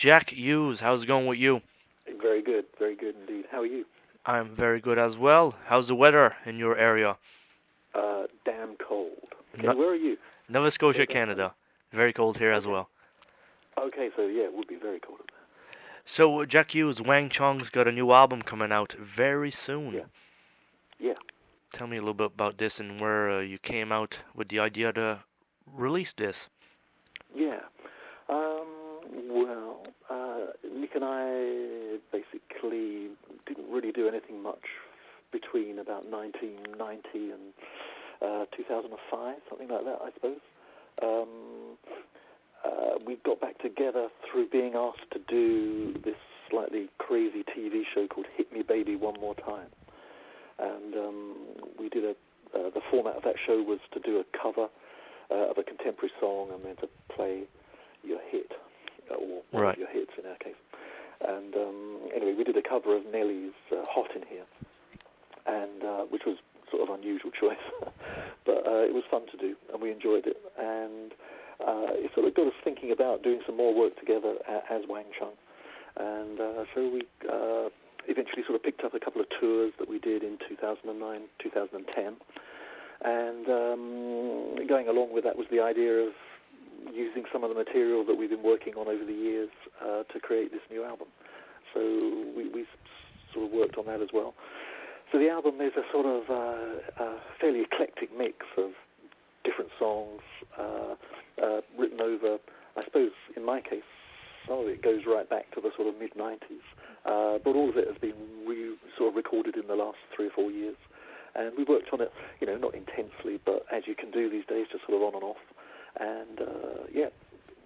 Jack Hues, how's it going with you? Very good indeed. How are you? I'm very good as well. How's the weather in your area? Damn cold. Okay, No- where are you? Nova Scotia, Canada. Very cold here as Okay. well. Okay, so yeah, it would be very cold up So, Jack Hughes, Wang Chung's got a new album coming out very soon. Yeah. Yeah. Tell me a little bit about this and where you came out with the idea to release this. there. Yeah. Well, Nick and I basically didn't really do anything much between about 1990 and 2005, something like that, I suppose. We got back together through being asked to do this slightly crazy TV show called Hit Me Baby One More Time. And we did the format of that show was to do a cover of a contemporary song and then to play your hit, or one of your hits in our case. And anyway, we did a cover of Nelly's Hot in Here, and which was sort of unusual choice, but it was fun to do, and we enjoyed it. And it sort of got us thinking about doing some more work together as Wang Chung. And so we eventually sort of picked up a couple of tours that we did in 2009, 2010. And going along with that was the idea of using some of the material that we've been working on over the years to create this new album. So we sort of worked on that as well. So the album is a sort of a fairly eclectic mix of different songs written over, I suppose, in my case, some of it goes right back to the sort of mid-90s, but all of it has been sort of recorded in the last 3 or 4 years. And we worked on it, not intensely, but as you can do these days, just sort of on and off. And, yeah,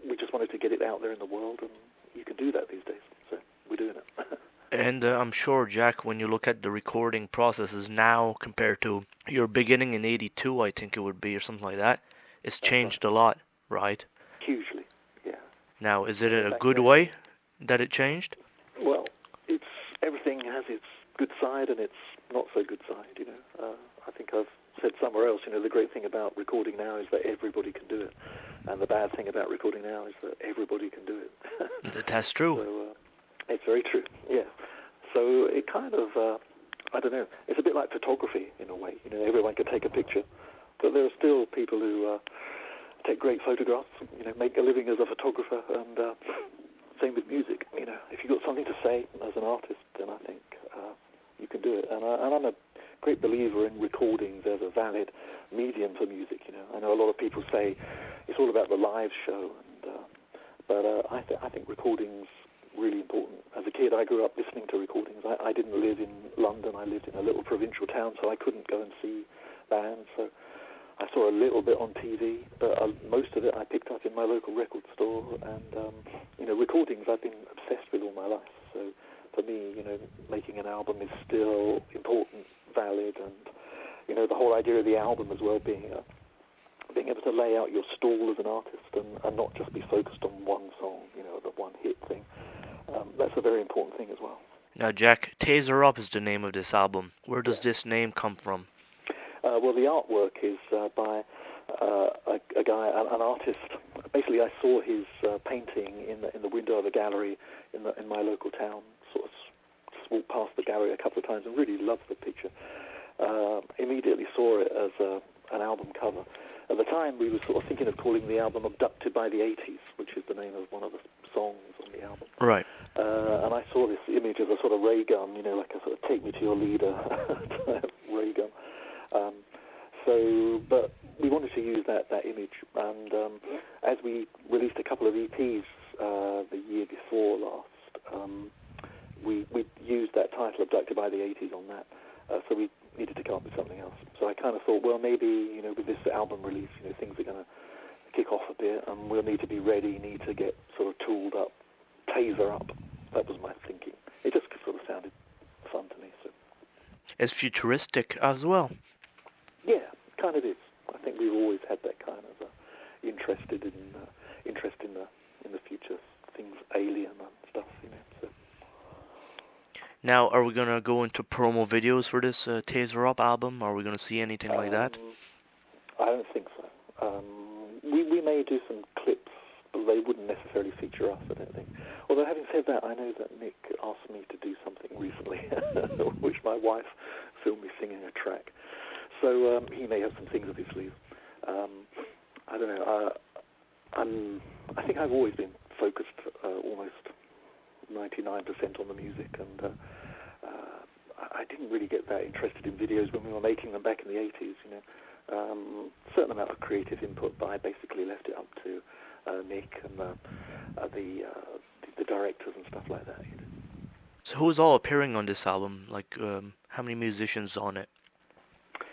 we just wanted to get it out there in the world, and you can do that these days, so we're doing it. And I'm sure, Jack, when you look at the recording processes now compared to your beginning in 82, I think it would be, or something like that, it's changed a lot, right? Hugely, yeah. Now, is it a Back good then- way that it changed? Well, everything has its good side and its not so good side, I think I've said somewhere else, the great thing about recording now is that everybody can do it. And the bad thing about recording now is that everybody can do it. That's true. So, it's very true, yeah. So it kind of, I don't know, it's a bit like photography in a way. Everyone can take a picture, but there are still people who take great photographs, make a living as a photographer, and same with music. If you've got something to say as an artist, then I think you can do it. And I'm a great believer in recordings as a valid medium for music. I know a lot of people say it's all about the live show, but I think recordings really important. As a kid, I grew up listening to recordings. I didn't live in London. I lived in a little provincial town, so I couldn't go and see bands. So I saw a little bit on TV, but most of it I picked up in my local record store. And, recordings I've been obsessed with all my life. So for me, making an album is still important, valid, and, the whole idea of the album as well being able to lay out your stall as an artist and not just be focused on one song, the one hit thing. That's a very important thing as well. Now, Jack, Taser Up is the name of this album. Where does this name come from? Well, the artwork is by a guy, an artist. Basically, I saw his painting in the window of a gallery in my local town. Sort of just walked past the gallery a couple of times and really loved the picture. Immediately saw it as an album cover. At the time, we were sort of thinking of calling the album "Abducted by the '80s," which is the name of one of the songs on the album. Right. And I saw this image of a sort of ray gun, like a sort of "take me to your leader" ray gun. But we wanted to use that image, and as we released a couple of EPs the year before last, we used that title "Abducted by the '80s" on that. So we needed to come up with something else. So I kind of thought, well, maybe with this album release, things are going to kick off a bit, and we'll need to be ready, need to get sort of tooled up, taser up. That was my thinking. It just sort of sounded fun to me. So It's futuristic as well. yeah, kind of is. I think we've always had that kind of interest in the future, things alien and stuff. So. Now, are we going to go into promo videos for this Taser Up album? Are we going to see anything like that? I don't think so. We may do some clips, but they wouldn't necessarily feature us, I don't think. Although Although having said that, I know that Nick asked me to do something recently, which my wife filmed me singing a track. So he may have some things up his sleeve. I don't know. I think I've always been focused almost 99% on the music, and I didn't really get that interested in videos when we were making them back in the 80s. Certain amount of creative input, but I basically left it up to Nick and the directors and stuff like that. So who's all appearing on this album? Like, how many musicians on it?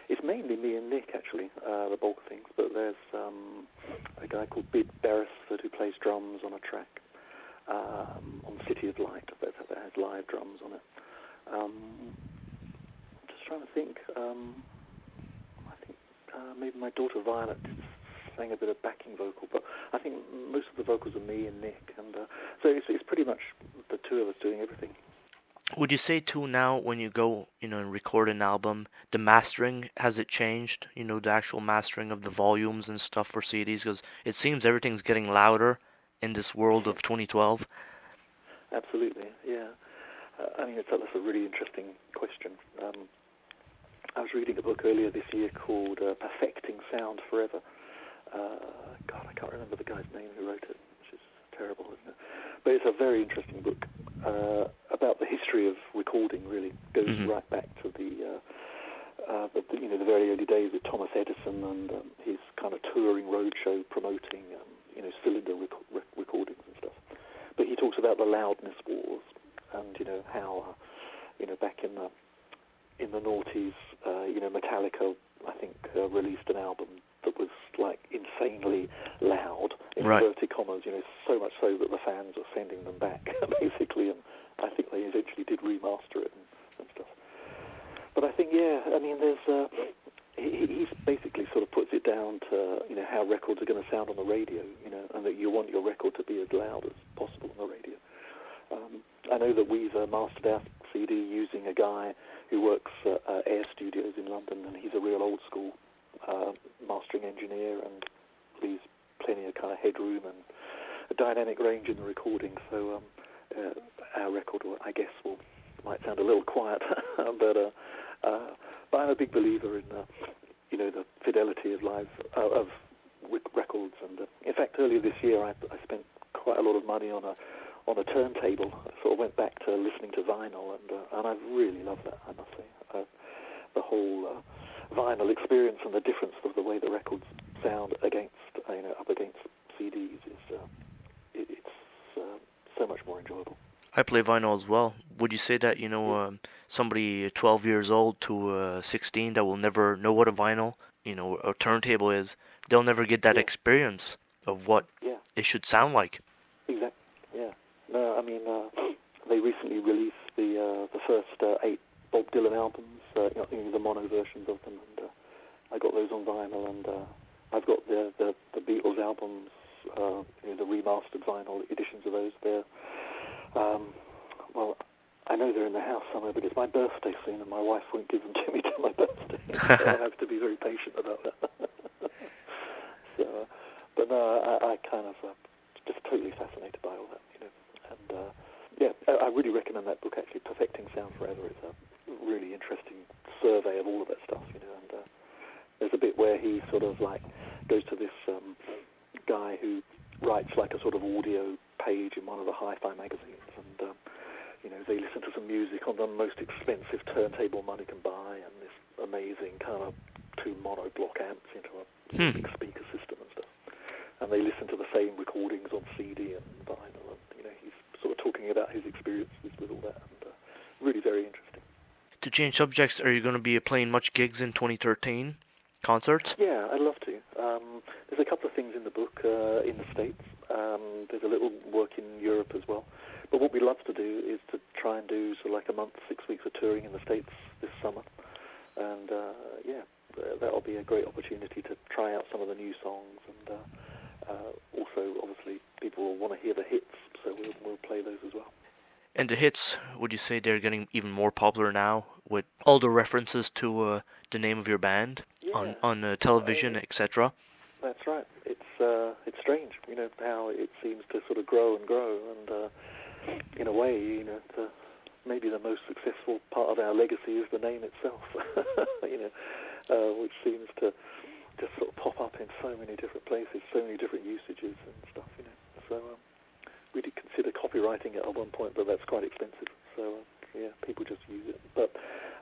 It's mainly me and Nick, actually, the bulk of things. But there's a guy called Bid Beresford who plays drums on a track on City of Light that has live drums on it. Just trying to think. I think maybe my daughter Violet sang a bit of backing vocal, but I think most of the vocals are me and Nick, and so it's pretty much the two of us doing everything. Would you say too now when you go, and record an album, the mastering, has it changed? The actual mastering of the volumes and stuff for CDs, because it seems everything's getting louder in this world of 2012. Absolutely, yeah. I mean, that's a really interesting question. I was reading a book earlier this year called Perfecting Sound Forever. God, I can't remember the guy's name who wrote it, which is terrible, isn't it? But it's a very interesting book about the history of recording. Really goes right back to the very early days with Thomas Edison and his kind of touring roadshow promoting cylinder recordings and stuff. But he talks about the loudness wars and how back in the noughties, Metallica, I think, released an album that was like insanely loud, in inverted commas, so much so that the fans were sending them back, basically, and I think they eventually did remaster it and stuff. But I think, there's, he basically sort of puts it down to, how records are going to sound on the radio, and that you want your record to be as loud as possible on the radio. I know that we've mastered our CD using a guy who works at Air Studios in London, and he's a real old school mastering engineer and leaves plenty of kind of headroom and a dynamic range in the recording. So our record, I guess, might sound a little quiet, but I'm a big believer in the fidelity of live of records. And in fact, earlier this year, I spent quite a lot of money on a turntable. I sort of went back to listening to vinyl, and I really love that, I must say. The whole vinyl experience and the difference of the way the records sound against, up against CDs it's so much more enjoyable. I play vinyl as well. Would you say that, somebody 12 years old to 16 that will never know what a vinyl, a turntable is, they'll never get that experience of what it should sound like? Exactly, yeah. No, I mean, they recently released the first 8 Bob Dylan albums, the mono versions of them, and I got those on vinyl, and I've got the Beatles albums, the remastered vinyl editions of those there. Well, I know they're in the house somewhere, but it's my birthday soon, and my wife won't give them to me till my birthday, so I have to be very patient about that. So, but no, I kind of just totally fascinated by all that, and I really recommend that book, actually, Perfecting Sound Forever. It's a really interesting survey of all of that stuff, and there's a bit where he sort of like goes to this guy who writes like a sort of audio page in one of the hi-fi magazines, and they listen to some music on the most expensive turntable money can buy, and this amazing kind of 2 mono block amps into a big speaker system and stuff, and they listen to the same recordings on CD and vinyl, and he's sort of talking about his experiences with all that, and really very interesting. To change subjects, are you going to be playing much gigs in 2013? Concerts? Yeah, I'd love to. There's a couple of things in the book in the States. There's a little work in Europe as well. But what we'd love to do is to try and do sort of like a month, 6 weeks of touring in the States this summer. And that'll be a great opportunity to try out some of the new songs. And also, obviously, people will want to hear the hits, so we'll play those as well. And the hits, would you say they're getting even more popular now with all the references to the name of your band on television, etc.? That's right. It's strange, how it seems to sort of grow and grow, and in a way, maybe the most successful part of our legacy is the name itself, which seems to just sort of pop up in so many different places, so many different usages and stuff, So we did consider copywriting it at one point, but that's quite expensive. So people just use it. But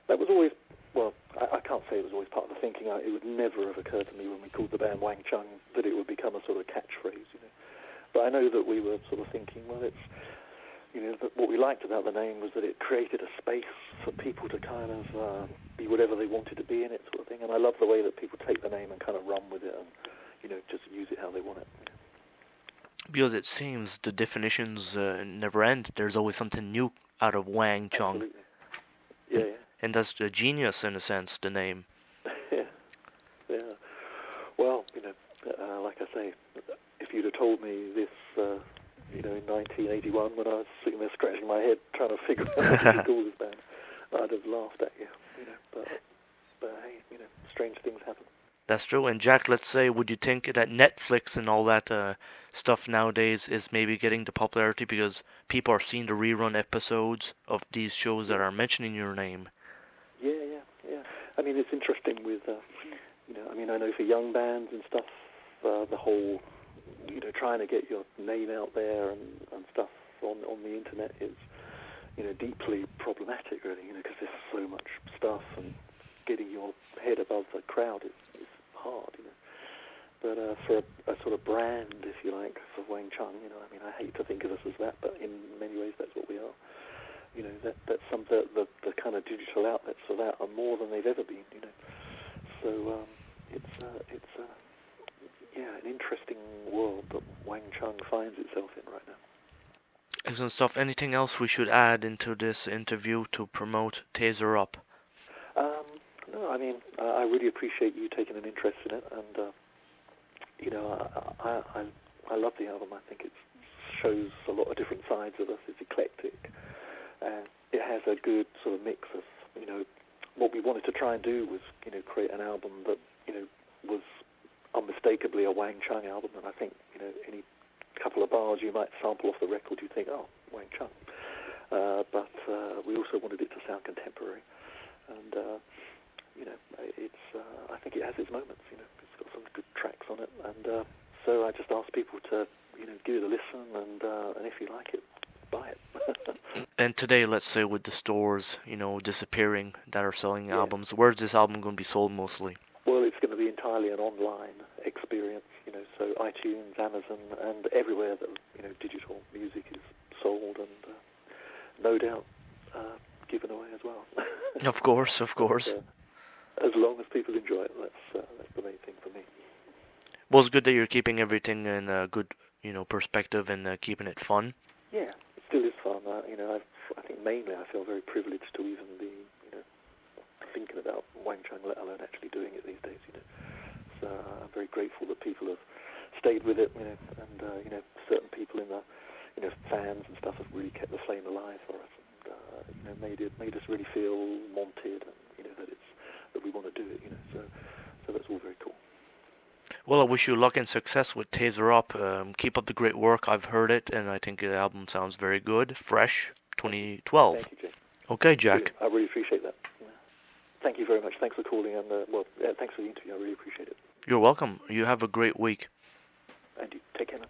that was always, well, I can't say it was always part of the thinking. It would never have occurred to me when we called the band Wang Chung that it would become a sort of catchphrase, But I know that we were sort of thinking, well, it's, that what we liked about the name was that it created a space for people to kind of be whatever they wanted to be in it, sort of thing. And I love the way that people take the name and kind of run with it and, just use it how they want it. Because it seems the definitions never end. There's always something new out of Wang Chung. Absolutely. Yeah. And that's the genius, in a sense, the name. Yeah. Well, like I say, if you'd have told me this, in 1981 when I was sitting there scratching my head trying to figure out what to call this band, I'd have laughed at you, But hey, strange things happen. That's true. And Jack, let's say, would you think that Netflix and all that stuff nowadays is maybe getting the popularity because people are seeing the rerun episodes of these shows that are mentioning your name? Yeah. I mean, it's interesting with, I know for young bands and stuff, the whole, trying to get your name out there and stuff on the internet is, deeply problematic, really, because there's so much stuff and getting your head above the crowd is hard, But for a sort of brand, if you like, for Wang Chung, I hate to think of us as that, but in many ways that's what we are. That's some the kind of digital outlets for that are more than they've ever been, So it's an interesting world that Wang Chung finds itself in right now. Excellent stuff. Anything else we should add into this interview to promote Taser Up? No, I really appreciate you taking an interest in it, and I love the album. I think it shows a lot of different sides of us. It's eclectic, and it has a good sort of mix of, what we wanted to try and do was, create an album that, was unmistakably a Wang Chung album, and I think, any couple of bars you might sample off the record, you think, oh, Wang Chung. But we also wanted it to sound contemporary, and I think it has its moments. It's got some good tracks on it, and so I just ask people to, give it a listen, and if you like it, buy it. And today, let's say with the stores, disappearing that are selling albums, where's this album going to be sold mostly? Well, it's going to be entirely an online experience, so iTunes, Amazon, and everywhere that, digital music is sold and no doubt given away as well. Of course. As long as people enjoy it, that's the main thing for me. Well, it's good that you're keeping everything in a good, perspective and keeping it fun. Yeah, it still is fun. I think mainly I feel very privileged to even be, thinking about Wang Chung, let alone actually doing it these days. So I'm very grateful that people have stayed with it, and certain people in the, fans and stuff have really kept the flame alive for us, and made us really feel wanted, and that we want to do it. So that's all very cool. Well, I wish you luck and success with Taser Up. Keep up the great work. I've heard it, and I think the album sounds very good. Fresh, 2012. Thank you, Jay. Okay, Jack. Brilliant. I really appreciate that. Thank you very much. Thanks for calling, and thanks for the interview. I really appreciate it. You're welcome. You have a great week. And you take care now.